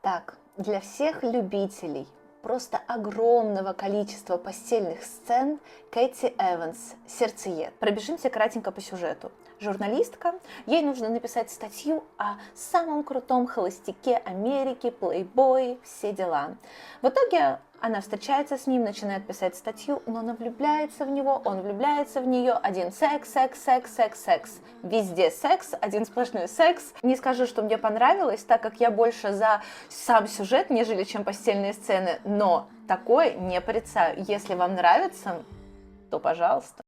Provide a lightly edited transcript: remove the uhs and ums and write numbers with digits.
Так, для всех любителей просто огромного количества постельных сцен Кэти Эванс «Сердцеед». Пробежимся кратенько по сюжету. Журналистка, ей нужно написать статью о самом крутом холостяке Америки, плейбое, все дела. В итоге она встречается с ним, начинает писать статью, но она влюбляется в него, он влюбляется в нее. Один секс, секс, секс, секс, секс. Везде секс, один сплошной секс. Не скажу, что мне понравилось, так как я больше за сам сюжет, нежели чем постельные сцены, но такое не порицаю. Если вам нравится, то пожалуйста.